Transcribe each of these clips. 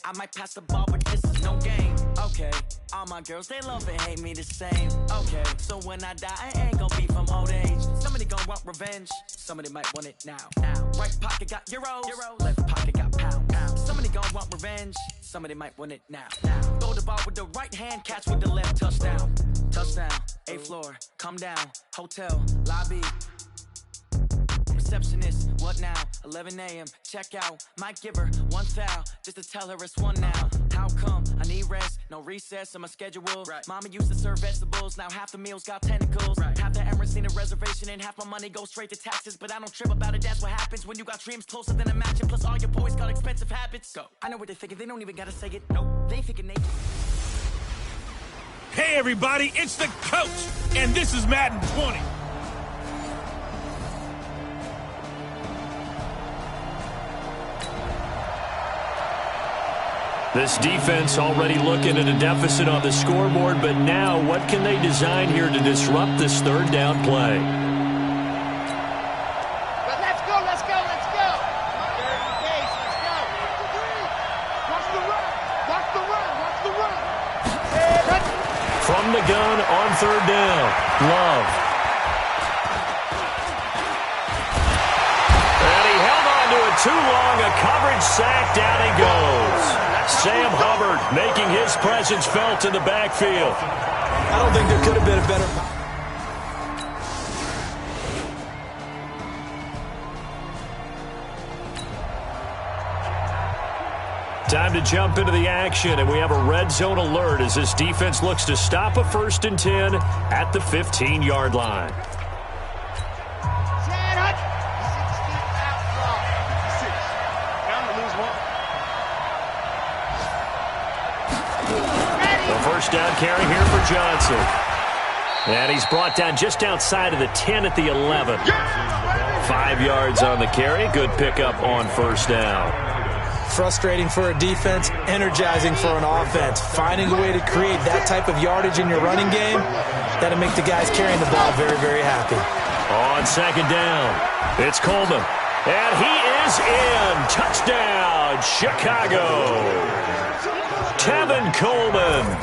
I might pass the ball, but this is no game. Okay, all my girls, they love and hate me the same. Okay, so when I die, I ain't gonna be from old age. Somebody gon' want revenge, somebody might want it now. Right pocket got euros, left pocket got pounds. Somebody gon' want revenge, somebody might want it now. Throw the ball with the right hand, catch with the left, touchdown. Touchdown, 8th floor, come down, hotel, lobby. Receptionist, what now? 11 a.m. check out. Might give her one foul just to tell her it's one now. How come? I need rest, no recess in my schedule. Right. Mama used to serve vegetables, now half the meals got tentacles. Right. Half the Emirates need a reservation and half my money goes straight to taxes. But I don't trip about it, that's what happens when you got dreams closer than a matching. Plus all your boys got expensive habits. Go. I know what they're thinking, they don't even gotta say it. Nope, they thinking they... Hey everybody, it's the coach, and this is Madden 20. This defense already looking at a deficit on the scoreboard, but now what can they design here to disrupt this third down play? Let's go. Let's go. Let's go. Watch the run. Watch the run. Watch the run. From the gun on third down, Love. And he held on to it too long, a coverage sack, down he goes. Sam Hubbard making his presence felt in the backfield. I don't think there could have been a better... Time to jump into the action, and we have a red zone alert as this defense looks to stop a 1st and 10 at the 15-yard line. First down carry here for Johnson. And he's brought down just outside of the 10 at the 11. 5 yards on the carry. Good pickup on first down. Frustrating for a defense, energizing for an offense. Finding a way to create that type of yardage in your running game, that'll make the guys carrying the ball very, very happy. On second down, it's Coleman. And he is in. Touchdown, Chicago. Tevin Coleman.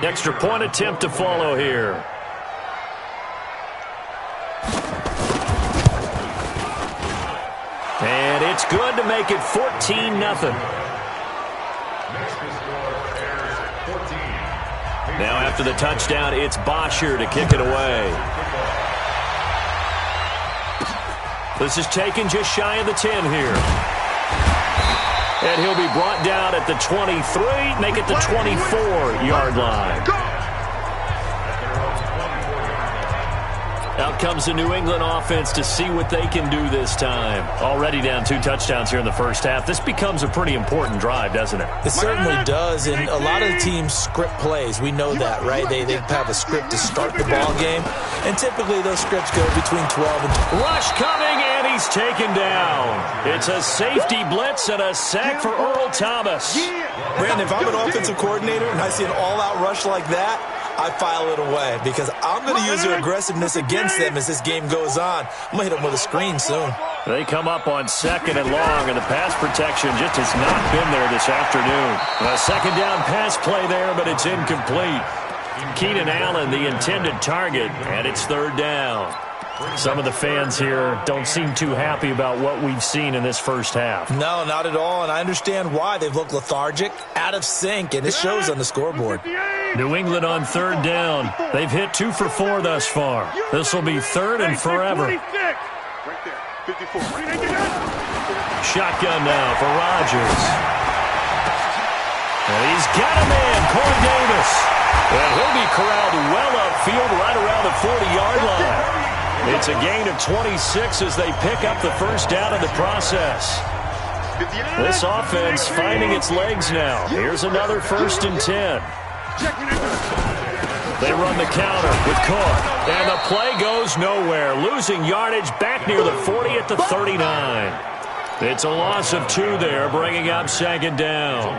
Extra point attempt to follow here. And it's good to make it 14-0. Now after the touchdown, it's Bosher to kick it away. This is taken just shy of the 10 here. And he'll be brought down at the 23, make it the 24-yard line. Out comes the New England offense to see what they can do this time. Already down 2 touchdowns here in the first half. This becomes a pretty important drive, doesn't it? It certainly does, and a lot of the teams script plays. We know that, right? They have a script to start the ball game, and typically those scripts go between 12 and... Rush coming, and he's taken down. It's a safety blitz and a sack for Earl Thomas. Brandon, if I'm an offensive coordinator and I see an all-out rush like that, I file it away because I'm going to use their aggressiveness against them as this game goes on. I'm going to hit them with a screen soon. They come up on 2nd and long, and the pass protection just has not been there this afternoon. A second down pass play there, but it's incomplete. Keenan Allen, the intended target, and it's 3rd down. Some of the fans here don't seem too happy about what we've seen in this first half. No, not at all, and I understand why. They've looked lethargic, out of sync, and it shows on the scoreboard. New England on 3rd down. They've hit 2 for 4 thus far. This will be 3rd and forever. Shotgun now for Rodgers. And he's got a man, Corey Davis. And he'll be corralled well upfield right around the 40-yard line. It's a gain of 26 as they pick up the first down in the process. This offense finding its legs now. Here's another 1st and 10. They run the counter with Cook. And the play goes nowhere. Losing yardage back near the 40 at the 39. It's a loss of 2 there, bringing up second down.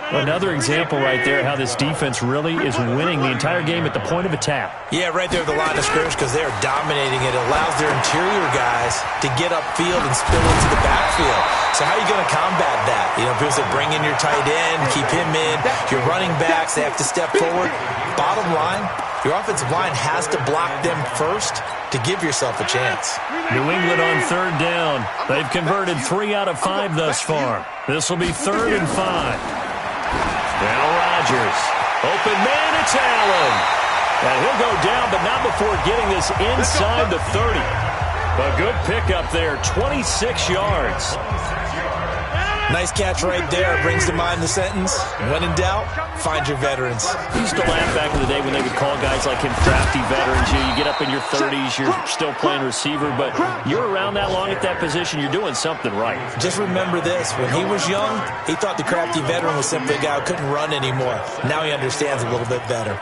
Another example right there how this defense really is winning the entire game at the point of attack. Yeah, right there at the line of scrimmage because they're dominating it. It allows their interior guys to get upfield and spill into the backfield. So how are you going to combat that? You know, people say bring in your tight end, keep him in. Your running backs, they have to step forward. Bottom line, your offensive line has to block them first to give yourself a chance. New England on third down. They've converted 3 out of 5 thus far. This will be 3rd and 5. Now Rodgers. Open man, it's Allen. And he'll go down, but not before getting this inside the 30. A good pickup there, 26 yards. Nice catch right there. Brings to mind the sentence, when in doubt, find your veterans. We used to laugh back in the day when they would call guys like him crafty veterans. You get up in your 30s, you're still playing receiver, but you're around that long at that position, you're doing something right. Just remember this. When he was young, he thought the crafty veteran was simply a guy who couldn't run anymore. Now he understands a little bit better.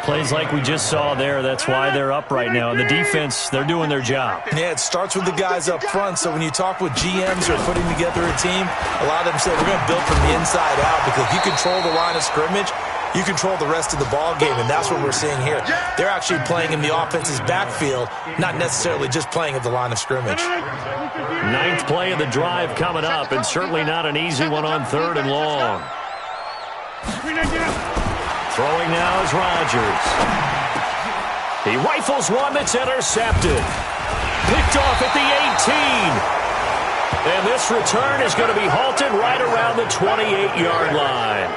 Plays like we just saw there, that's why they're up right now. And the defense, they're doing their job. Yeah, it starts with the guys up front. So when you talk with GMs who are putting together a team, a lot of them say we're going to build from the inside out because if you control the line of scrimmage, you control the rest of the ball game, and that's what we're seeing here. They're actually playing in the offense's backfield, not necessarily just playing at the line of scrimmage. 9th play of the drive coming up, and certainly not an easy one on 3rd and long. Throwing now is Rodgers. He rifles one that's intercepted. Picked off at the 18. And this return is going to be halted right around the 28-yard line.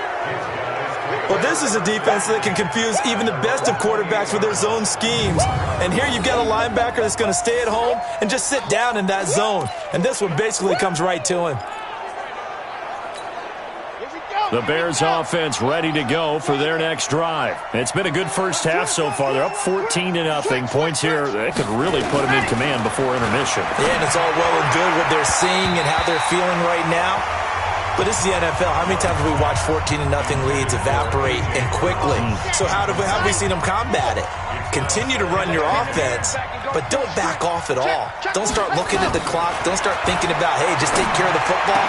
Well, this is a defense that can confuse even the best of quarterbacks with their zone schemes. And here you've got a linebacker that's going to stay at home and just sit down in that zone. And this one basically comes right to him. The Bears offense ready to go for their next drive. It's been a good first half so far. They're up 14-0. Points here, they could really put them in command before intermission. Yeah, and it's all well and good what they're seeing and how they're feeling right now. But this is the NFL. How many times have we watched 14-0 leads evaporate and quickly? So how have we seen them combat it? Continue to run your offense, but don't back off at all. Don't start looking at the clock. Don't start thinking about, hey, just take care of the football.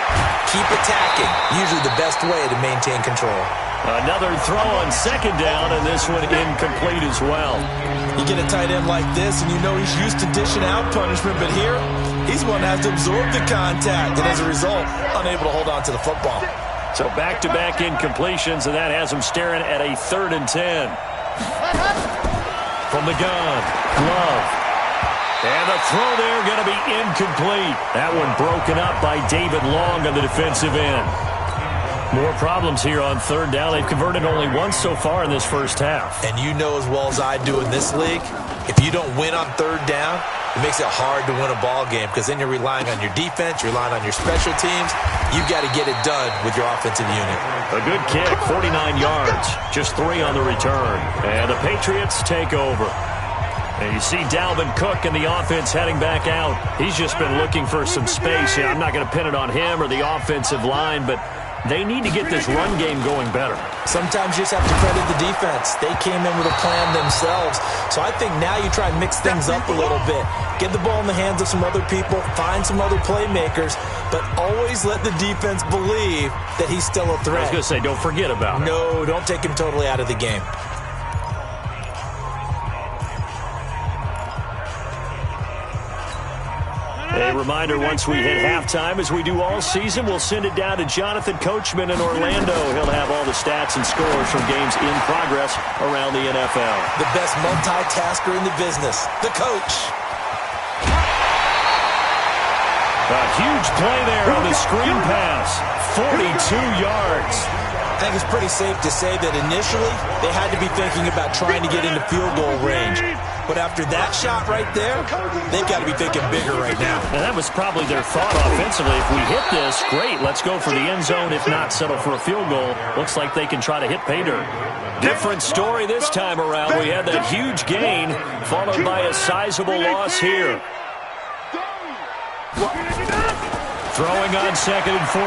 Keep attacking. Usually the best way to maintain control. Another throw on 2nd down, and this one incomplete as well. You get a tight end like this, and you know he's used to dishing out punishment, but here, he's one that has to absorb the contact, and as a result, unable to hold on to the football. So back-to-back incompletions, and that has him staring at a 3rd and 10. From the gun, Love. And the throw there going to be incomplete. That one broken up by David Long on the defensive end. More problems here on 3rd down. They've converted only once so far in this first half. And you know as well as I do in this league, if you don't win on 3rd down, it makes it hard to win a ball game because then you're relying on your defense, you're relying on your special teams. You've got to get it done with your offensive unit. A good kick, 49 yards, just 3 on the return. And the Patriots take over. And you see Dalvin Cook and the offense heading back out. He's just been looking for some space. Yeah, I'm not going to pin it on him or the offensive line, but they need to get this run game going better. Sometimes you just have to credit the defense. They came in with a plan themselves. So I think now you try and mix things up a little bit. Get the ball in the hands of some other people, find some other playmakers, but always let the defense believe that he's still a threat. I was going to say, don't forget about it. No, don't take him totally out of the game. A reminder, once we hit halftime, as we do all season, we'll send it down to Jonathan Coachman in Orlando. He'll have all the stats and scores from games in progress around the NFL. The best multitasker in the business, the coach. A huge play there on the screen pass, 42 yards. I think it's pretty safe to say that initially they had to be thinking about trying to get into field goal range. But after that shot right there, they've got to be thinking bigger right now. And that was probably their thought offensively. If we hit this, great, let's go for the end zone. If not, settle for a field goal. Looks like they can try to hit pay dirt. Different story this time around. We had that huge gain, followed by a sizable loss here. Throwing on 2nd and 14.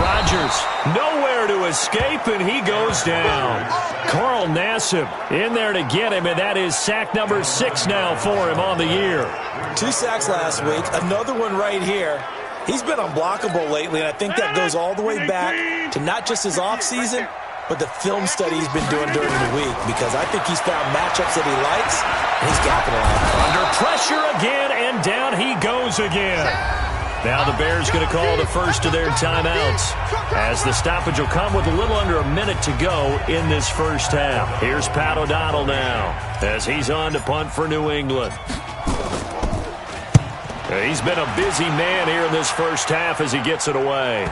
Rodgers nowhere to escape, and he goes down. Carl Nassib in there to get him, and that is sack number 6 now for him on the year. 2 sacks last week, another one right here. He's been unblockable lately, and I think that goes all the way back to not just his offseason, but the film study he's been doing during the week, because I think he's found matchups that he likes, and he's capitalized. Under pressure again, and down he goes again. Now the Bears going to call the first of their timeouts, as the stoppage will come with a little under a minute to go in this first half. Here's Pat O'Donnell now, as he's on to punt for New England. He's been a busy man here in this first half as he gets it away.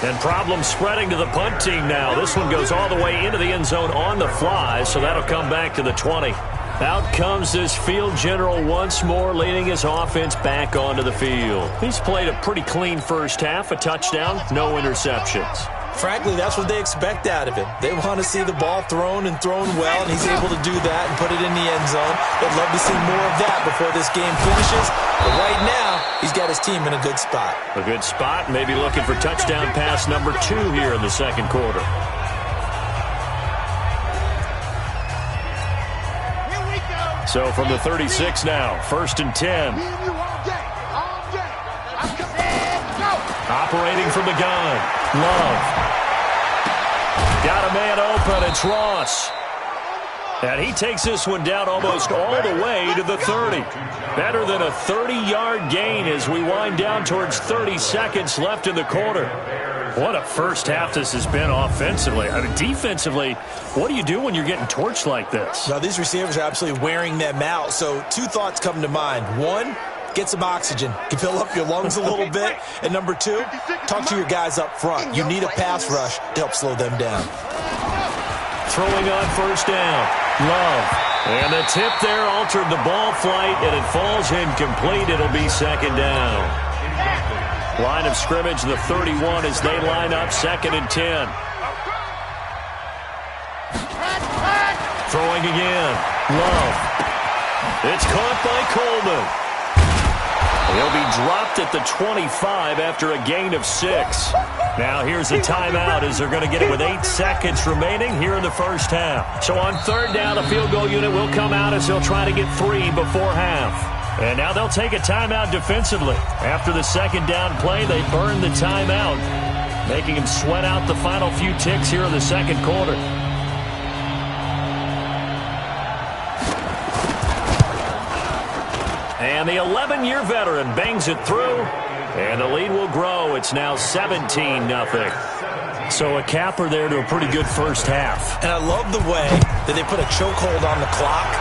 And problems spreading to the punt team now. This one goes all the way into the end zone on the fly, so that'll come back to the 20. Out comes this field general once more, leading his offense back onto the field. He's played a pretty clean first half, a touchdown, no interceptions. Frankly, that's what they expect out of him. They want to see the ball thrown and thrown well, and he's able to do that and put it in the end zone. They'd love to see more of that before this game finishes. But right now, he's got his team in a good spot. A good spot, maybe looking for touchdown pass number 2 here in the second quarter. So from the 36 now, 1st and 10. Operating from the gun. Love. Got a man open. It's Ross. And he takes this one down almost all the way to the 30. Better than a 30-yard gain as we wind down towards 30 seconds left in the quarter. What a first half this has been offensively. I mean, defensively, what do you do when you're getting torched like this? Now, these receivers are absolutely wearing them out. So 2 thoughts come to mind. 1, get some oxygen. You can fill up your lungs a little bit. And number 2, talk to your guys up front. You need a pass rush to help slow them down. Throwing on 1st down. Love. And the tip there altered the ball flight, and it falls incomplete. It'll be 2nd down. Line of scrimmage, the 31, as they line up 2nd and 10. Throwing again. Love. It's caught by Coleman. He'll be dropped at the 25 after a gain of 6. Now here's a timeout as they're going to get it with 8 seconds remaining here in the first half. So on 3rd down, the field goal unit will come out as they'll try to get 3 before half. And now they'll take a timeout defensively. After the 2nd down play, they burn the timeout, making him sweat out the final few ticks here in the second quarter. And the 11-year veteran bangs it through, and the lead will grow. It's now 17-0. So a capper there to a pretty good first half. And I love the way that they put a chokehold on the clock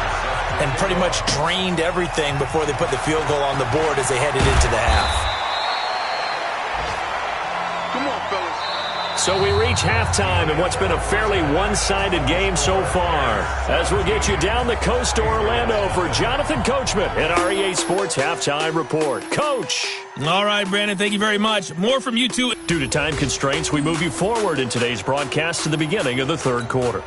and pretty much drained everything before they put the field goal on the board as they headed into the half. Come on, fellas. So we reach halftime in what's been a fairly one-sided game so far, as we'll get you down the coast to Orlando for Jonathan Coachman at our EA Sports Halftime Report. Coach! All right, Brandon, thank you very much. More from you two. Due to time constraints, we move you forward in today's broadcast to the beginning of the 3rd quarter.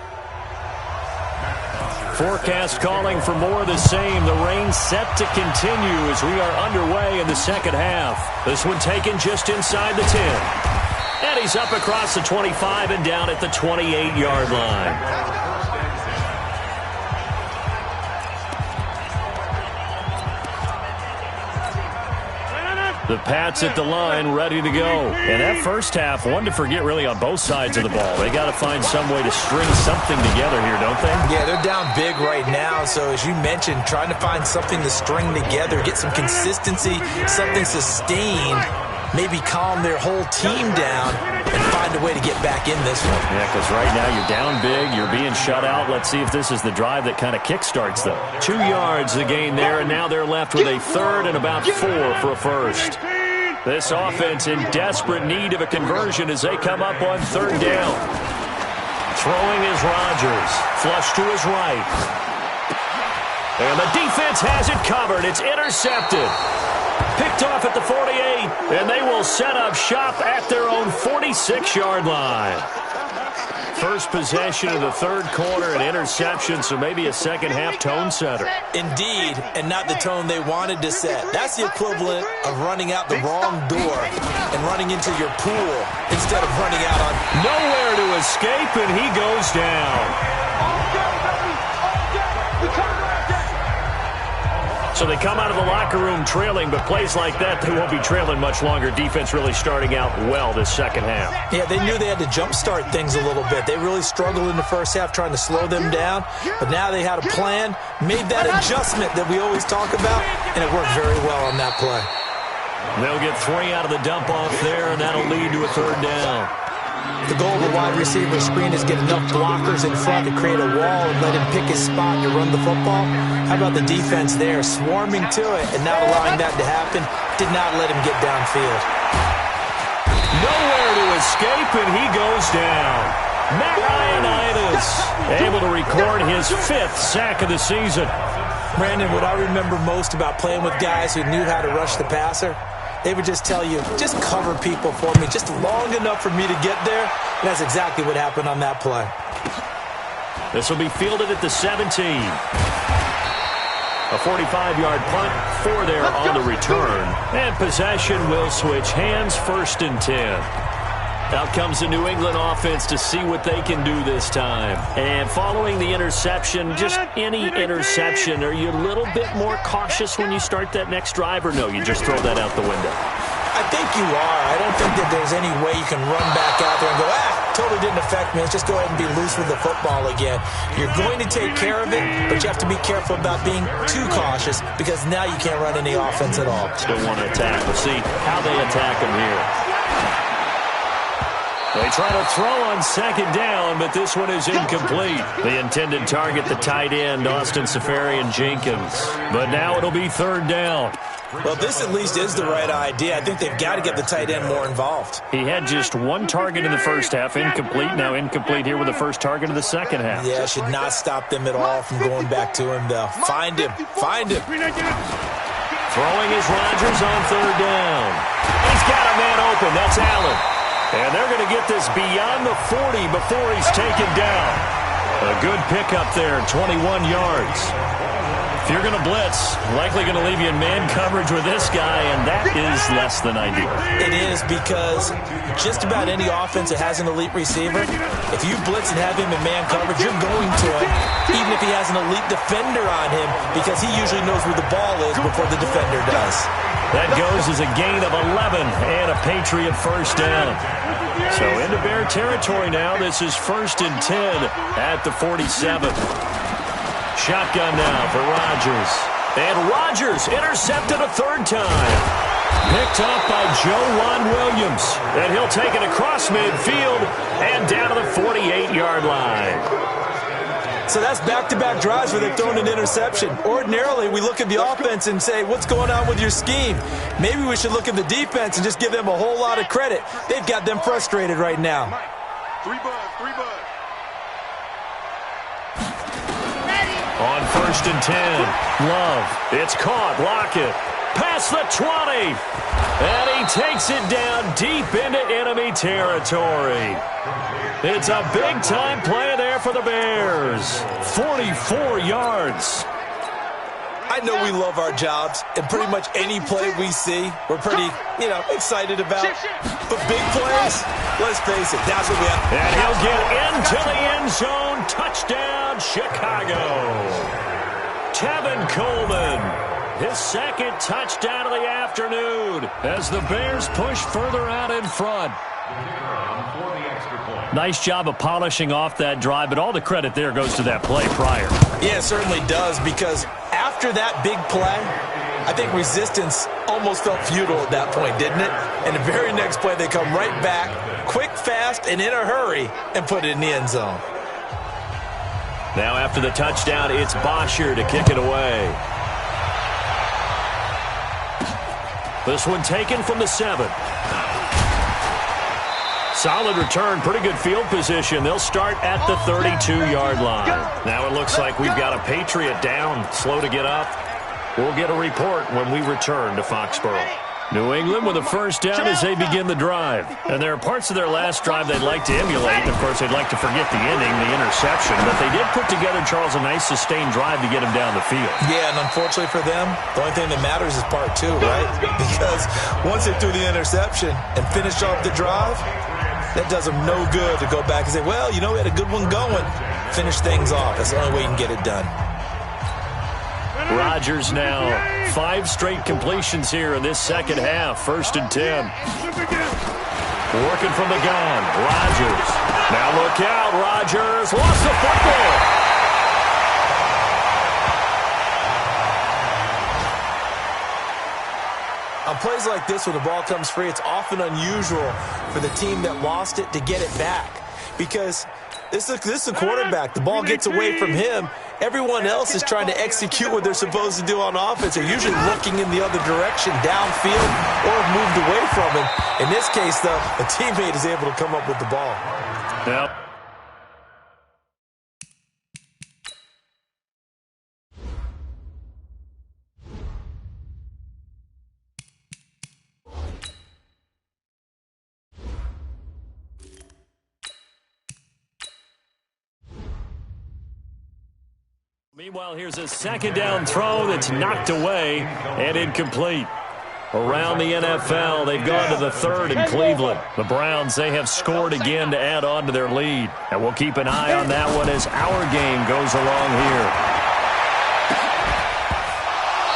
Forecast calling for more of the same. The rain set to continue as we are underway in the second half. This one taken just inside the 10. And he's up across the 25 and down at the 28-yard line. The Pats at the line, ready to go. And that first half, one to forget really on both sides of the ball. They got to find some way to string something together here, don't they? Yeah, they're down big right now. So as you mentioned, trying to find something to string together, get some consistency, something sustained, maybe calm their whole team down and find a way to get back in this one. Yeah, because right now you're down big, you're being shut out. Let's see if this is the drive that kind of kickstarts them. 2 yards the gain there, and now they're left with a 3rd and about 4 for a first. This offense in desperate need of a conversion as they come up on 3rd down. Throwing is Rodgers. Flush to his right. And the defense has it covered. It's intercepted. Picked off at the 48, and they will set up shop at their own 46-yard line. First possession of the third quarter, an interception, so maybe a second-half tone setter. Indeed, and not the tone they wanted to set. That's the equivalent of running out the wrong door and running into your pool instead of running out on... Nowhere to escape, and he goes down. So they come out of the locker room trailing, but plays like that, they won't be trailing much longer. Defense really starting out well this second half. Yeah, they knew they had to jumpstart things a little bit. They really struggled in the first half trying to slow them down, but now they had a plan, made that adjustment that we always talk about, and it worked very well on that play. They'll get 3 out of the dump-off there, and that'll lead to a third down. The goal of a wide receiver screen is get enough blockers in front to create a wall and let him pick his spot to run the football. How about the defense there, swarming to it and not allowing that to happen? Did not let him get downfield. Nowhere to escape, and he goes down. Matt Ioannidis able to record his 5th sack of the season. Brandon, what I remember most about playing with guys who knew how to rush the passer, they would just tell you, just cover people for me, just long enough for me to get there. And that's exactly what happened on that play. This will be fielded at the 17. A 45-yard punt, 4 there on the return. And possession will switch hands, 1st and 10. Out comes the New England offense to see what they can do this time. And following the interception, just any interception, are you a little bit more cautious when you start that next drive, or no, you just throw that out the window? I think you are. I don't think that there's any way you can run back out there and go, totally didn't affect me. Let's just go ahead and be loose with the football again. You're going to take care of it, but you have to be careful about being too cautious because now you can't run any offense at all. Still want to attack. We'll see how they attack him here. They try to throw on 2nd down, but this one is incomplete. The intended target, the tight end, Austin Seferian-Jenkins. But now it'll be 3rd down. Well, this at least is the right idea. I think they've got to get the tight end more involved. He had just 1 target in the first half, incomplete. Now incomplete here with the first target of the second half. Yeah, should not stop them at all from going back to him, though. Find him. Find him. Throwing is Rodgers on 3rd down. He's got a man open. That's Allen. And they're going to get this beyond the 40 before he's taken down. A good pickup there, 21 yards. If you're going to blitz, likely going to leave you in man coverage with this guy, and that is less than ideal. It is, because just about any offense that has an elite receiver, if you blitz and have him in man coverage, you're going to him, even if he has an elite defender on him, because he usually knows where the ball is before the defender does. That goes as a gain of 11 and a Patriot first down. So into Bear territory now. This is 1st and 10 at the 47. Shotgun now for Rodgers. And Rodgers intercepted a 3rd time. Picked up by Joe Juan Williams. And he'll take it across midfield and down to the 48-yard line. So that's back-to-back drives where they've thrown an interception. Ordinarily, we look at the offense and say, what's going on with your scheme? Maybe we should look at the defense and just give them a whole lot of credit. They've got them frustrated right now. 3 bud. On 1st and 10, Love. It's caught. Lockett. Past the 20. And he takes it down deep into enemy territory. It's a big-time play there for the Bears. 44 yards. I know we love our jobs, and pretty much any play we see, we're pretty, excited about. But big plays, let's face it, that's what we have. And he'll get into the end zone. Touchdown, Chicago. Tevin Coleman, his 2nd touchdown of the afternoon as the Bears push further out in front. Nice job of polishing off that drive, but all the credit there goes to that play prior. Yeah, it certainly does, because after that big play, I think resistance almost felt futile at that point, didn't it? And the very next play, they come right back, quick, fast, and in a hurry, and put it in the end zone. Now after the touchdown, it's Bosher to kick it away. This one taken from the 7. Solid return, pretty good field position. They'll start at the 32-yard line. Now it looks like we've got a Patriot down, slow to get up. We'll get a report when we return to Foxborough. New England with a first down as they begin the drive. And there are parts of their last drive they'd like to emulate. And, of course, they'd like to forget the ending, the interception. But they did put together, Charles, a nice sustained drive to get them down the field. Yeah, and unfortunately for them, the only thing that matters is part two, right? Because once they threw the interception and finished off the drive, that does them no good to go back and say, well, you know, we had a good one going. Finish things off. That's the only way you can get it done. Rodgers now 5 straight completions here in this second half. 1st and 10. Working from the gun. Rodgers. Now look out. Rodgers lost the football. On plays like this, when the ball comes free, it's often unusual for the team that lost it to get it back. Because this is a quarterback. The ball gets away from him. Everyone else is trying to execute what they're supposed to do on offense. They're usually looking in the other direction, downfield, or have moved away from him. In this case, though, a teammate is able to come up with the ball. Yep. Meanwhile, here's a second down throw that's knocked away and incomplete. Around the NFL, they've gone to the 3rd in Cleveland. The Browns, they have scored again to add on to their lead. And we'll keep an eye on that one as our game goes along here.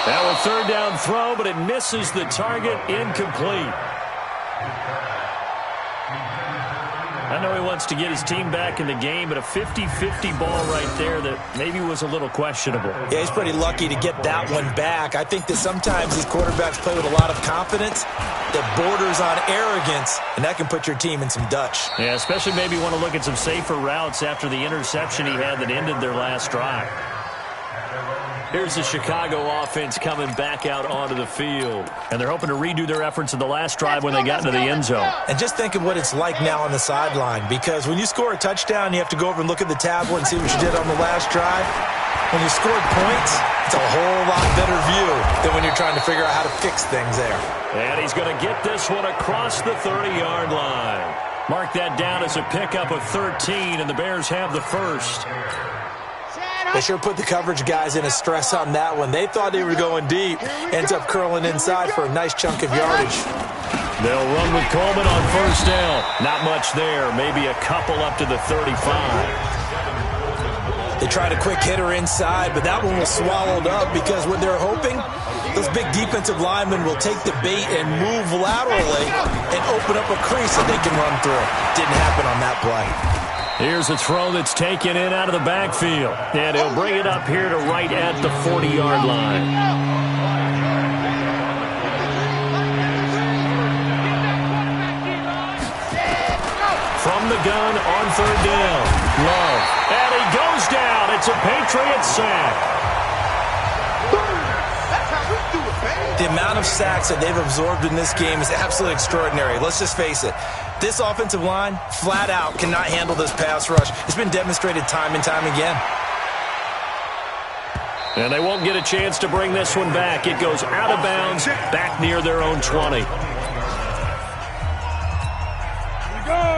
Now a 3rd down throw, but it misses the target, incomplete. I know he wants to get his team back in the game, but a 50-50 ball right there that maybe was a little questionable. Yeah, he's pretty lucky to get that one back. I think that sometimes these quarterbacks play with a lot of confidence that borders on arrogance, and that can put your team in some Dutch. Yeah, especially maybe want to look at some safer routes after the interception he had that ended their last drive. Here's the Chicago offense coming back out onto the field. And they're hoping to redo their efforts in the last drive when they got into the end zone. And just think of what it's like now on the sideline, because when you score a touchdown, you have to go over and look at the tablet and see what you did on the last drive. When you scored points, it's a whole lot better view than when you're trying to figure out how to fix things there. And he's going to get this one across the 30-yard line. Mark that down as a pickup of 13, and the Bears have the first. They sure put the coverage guys in a stress on that one. They thought they were going deep. Ends up curling inside for a nice chunk of yardage. They'll run with Coleman on 1st down. Not much there. Maybe a couple up to the 35. They tried a quick hitter inside, but that one was swallowed up because what they're hoping, those big defensive linemen will take the bait and move laterally and open up a crease that they can run through. Didn't happen on that play. Here's a throw that's taken in out of the backfield. And he'll bring it up here to right at the 40-yard line. From the gun on 3rd down. Love. And he goes down. It's a Patriot sack. The amount of sacks that they've absorbed in this game is absolutely extraordinary. Let's just face it. This offensive line, flat out, cannot handle this pass rush. It's been demonstrated time and time again. And they won't get a chance to bring this one back. It goes out of bounds, back near their own 20.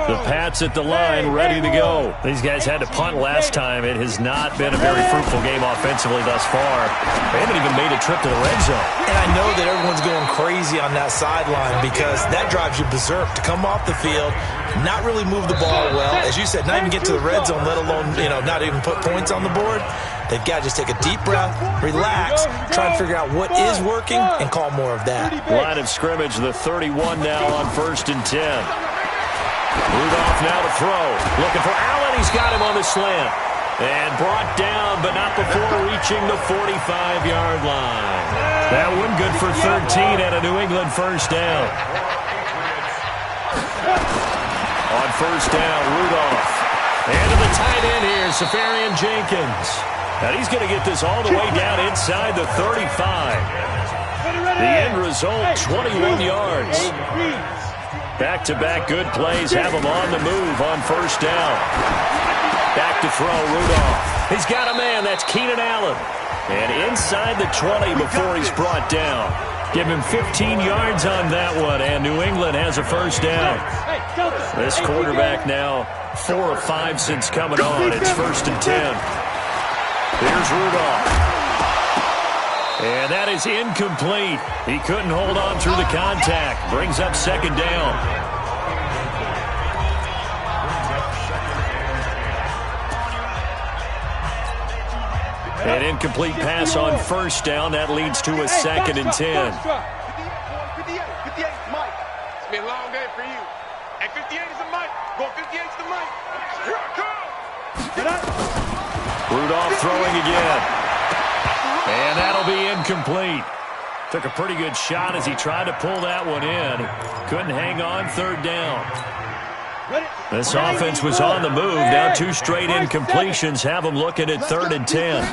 The Pats at the line, ready to go. These guys had to punt last time. It has not been a very fruitful game offensively thus far. They haven't even made a trip to the red zone. And I know that everyone's going crazy on that sideline because that drives you berserk to come off the field, not really move the ball well. As you said, not even get to the red zone, let alone, not even put points on the board. They've got to just take a deep breath, relax, try and figure out what is working, and call more of that. Line of scrimmage, the 31 now on 1st and 10. Rudolph now to throw. Looking for Allen. He's got him on the slant. And brought down, but not before reaching the 45-yard line. That one good for 13 at a New England first down. On 1st down, Rudolph. And to the tight end here, Safarian Jenkins. And he's going to get this all the way down inside the 35. The end result, 21 yards. Back-to-back good plays have him on the move on 1st down. Back to throw, Rudolph. He's got a man. That's Keenan Allen. And inside the 20 before he's brought down. Give him 15 yards on that one, and New England has a first down. This quarterback now 4 of 5 since coming on. It's 1st and 10. Here's Rudolph. And that is incomplete. He couldn't hold on through the contact. Brings up 2nd down. An incomplete pass on 1st down. That leads to a 2nd and 10. 58, Mike. It's been a long day for you. Hey, 58 is the Mike. Go 58 is the Mike. Here I come. Rudolph throwing again. And that'll be incomplete. Took a pretty good shot as he tried to pull that one in. Couldn't hang on 3rd down. This offense was on the move. Now 2 straight incompletions have them looking at 3rd and 10.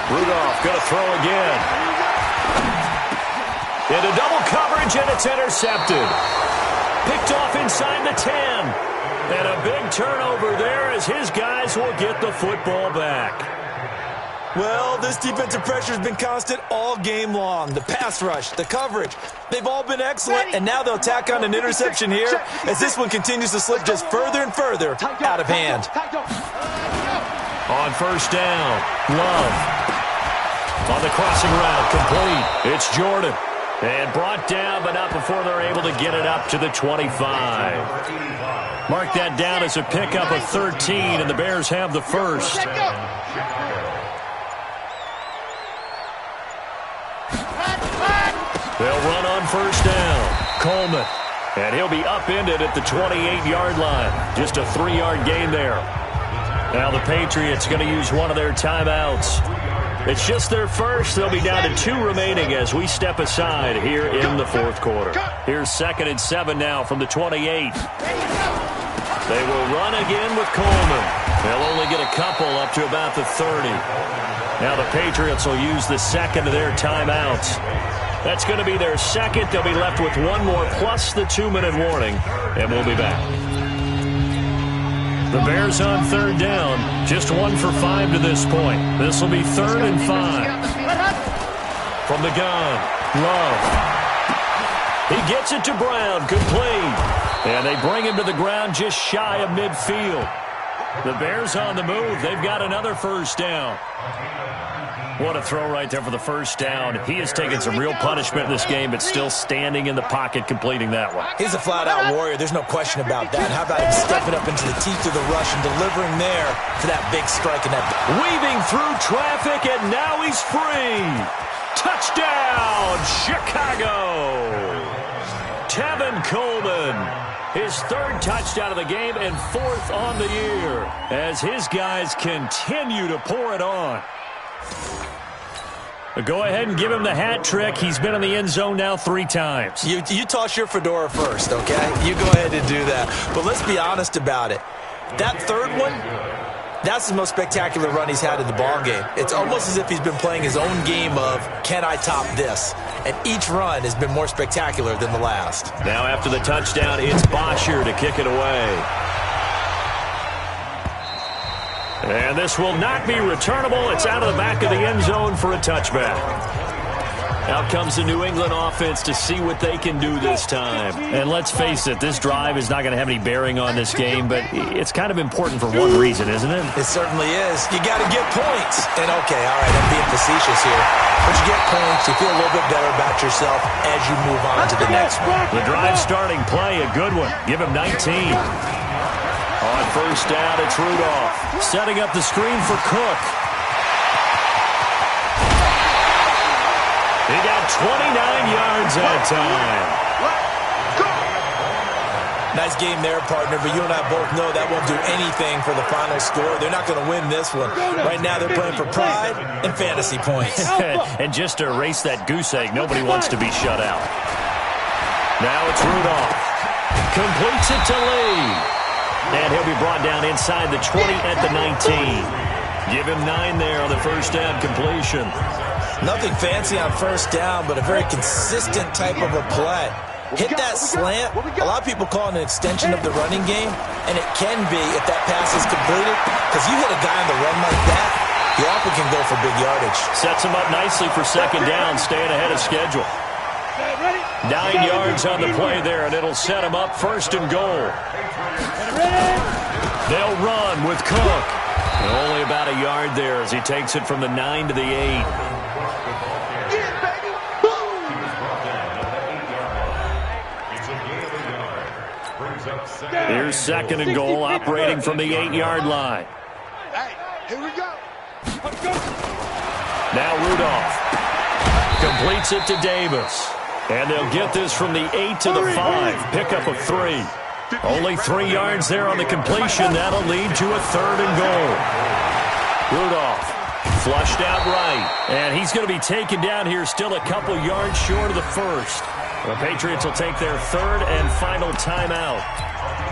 Rudolph going to throw again. Into double coverage, and it's intercepted. Picked off inside the 10. And a big turnover there as his guys will get the football back. Well, this defensive pressure has been constant all game long. The pass rush, the coverage, they've all been excellent, and now they'll tack on an interception here as this one continues to slip just further and further out of hand. On 1st down, Love. On the crossing route, complete. It's Jordan. And brought down, but not before they're able to get it up to the 25. Mark that down as a pickup of 13, and the Bears have the first. They'll run on 1st down. Coleman. And he'll be upended at the 28-yard line. Just a 3-yard gain there. Now the Patriots going to use one of their timeouts. It's just their first. They'll be down to 2 remaining as we step aside here in the 4th quarter. Here's 2nd and 7 now from the 28. They will run again with Coleman. They'll only get a couple up to about the 30. Now the Patriots will use the 2nd of their timeouts. That's going to be their 2nd. They'll be left with 1 more plus the 2-minute warning, and we'll be back. The Bears on 3rd down, just 1 for 5 to this point. This will be 3rd and 5. From the gun, Love. He gets it to Brown, complete. And they bring him to the ground just shy of midfield. The Bears on the move. They've got another 1st down. What a throw right there for the 1st down. He has taken some real punishment in this game, but still standing in the pocket, completing that one. He's a flat-out warrior. There's no question about that. How about him stepping up into the teeth of the rush and delivering there for that big strike and that. Weaving through traffic, and now he's free. Touchdown, Chicago. Tevin Coleman. His 3rd touchdown of the game and 4th on the year as his guys continue to pour it on. Go ahead and give him the hat trick. He's been in the end zone now 3 times. You toss your fedora first, okay? You go ahead and do that. But let's be honest about it. That 3rd one, that's the most spectacular run he's had in the ballgame. It's almost as if he's been playing his own game of, can I top this? And each run has been more spectacular than the last. Now after the touchdown, it's Bosher to kick it away. And this will not be returnable. It's out of the back of the end zone for a touchback. Out comes the New England offense to see what they can do this time. And let's face it, this drive is not going to have any bearing on this game, but it's kind of important for one reason, isn't it? It certainly is. You got to get points. And okay, all right, I'm being facetious here. But you get points, you feel a little bit better about yourself as you move on to the next one. The drive starting play, a good one. Give him 19. On 1st down, it's Rudolph. Setting up the screen for Cook. He got 29 yards that time. Nice game there, partner, but you and I both know that won't do anything for the final score. They're not going to win this one. Right now they're playing for pride and fantasy points. And just to erase that goose egg, nobody wants to be shut out. Now it's Rudolph. Completes it to Lee. And he'll be brought down inside the 20 at the 19. Give him 9 there on the 1st down completion. Nothing fancy on 1st down, but a very consistent type of a play. Hit that slant. A lot of people call it an extension of the running game, and it can be if that pass is completed, because you hit a guy on the run like that, He often can go for big yardage. Sets him up nicely for second down, staying ahead of schedule. 9 yards on the play there, and it'll set him up first and goal. They'll run with Cook. And only about a yard there as he takes it from the 9 to the 8. Here's second and goal, operating from the 8-yard line. Here we go. Now Rudolph completes it to Davis. And they'll get this from the 8 to the 5. Pickup of 3. Only 3 yards there on the completion. That'll lead to a third and goal. Rudolph flushed out right. And he's going to be taken down here still a couple yards short of the first. The Patriots will take their third and final timeout.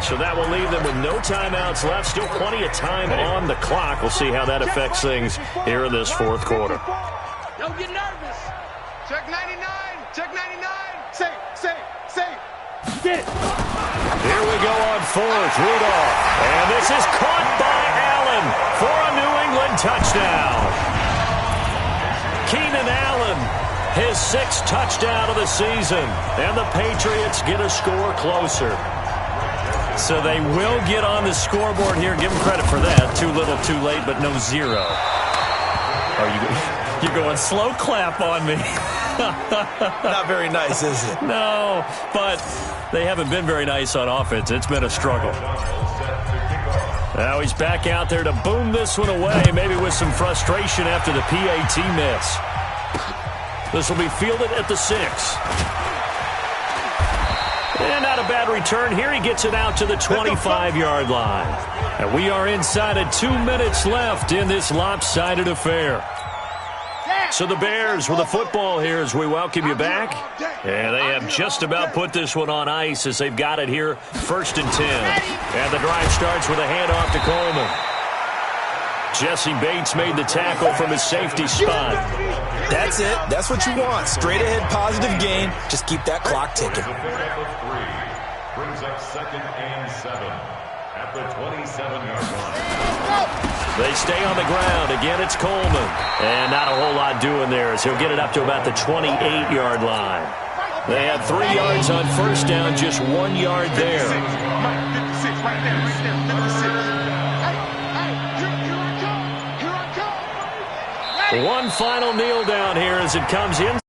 So that will leave them with no timeouts left. Still plenty of time on the clock. We'll see how that affects things here in this fourth quarter. Don't get nervous. Check 99. Check 99. Say. Get it. Here we go on fourth. Rudolph. And this is caught by Allen for a New England touchdown. Keenan Allen, his 6th touchdown of the season. And the Patriots get a score closer. So they will get on the scoreboard here. Give them credit for that. Too little, too late, but no 0. You're going slow clap on me. Not very nice, is it? No, but they haven't been very nice on offense. It's been a struggle. Now he's back out there to boom this one away, maybe with some frustration after the PAT miss. This will be fielded at the 6. And not a bad return here. He gets it out to the 25-yard line. And we are inside of 2 minutes left in this lopsided affair. So the Bears with the football here as we welcome you back. And they have just about put this one on ice as they've got it here, 1st and 10. And the drive starts with a handoff to Coleman. Jesse Bates made the tackle from his safety spot. That's it. That's what you want. Straight ahead, positive gain. Just keep that clock ticking. Brings up 2nd and 7 at the 27-yard line. They stay on the ground. Again, it's Coleman. And not a whole lot doing there as he'll get it up to about the 28-yard line. They had 3 yards on first down, just 1 yard there. 56, right there, 56. Here I come. One final kneel down here as it comes in.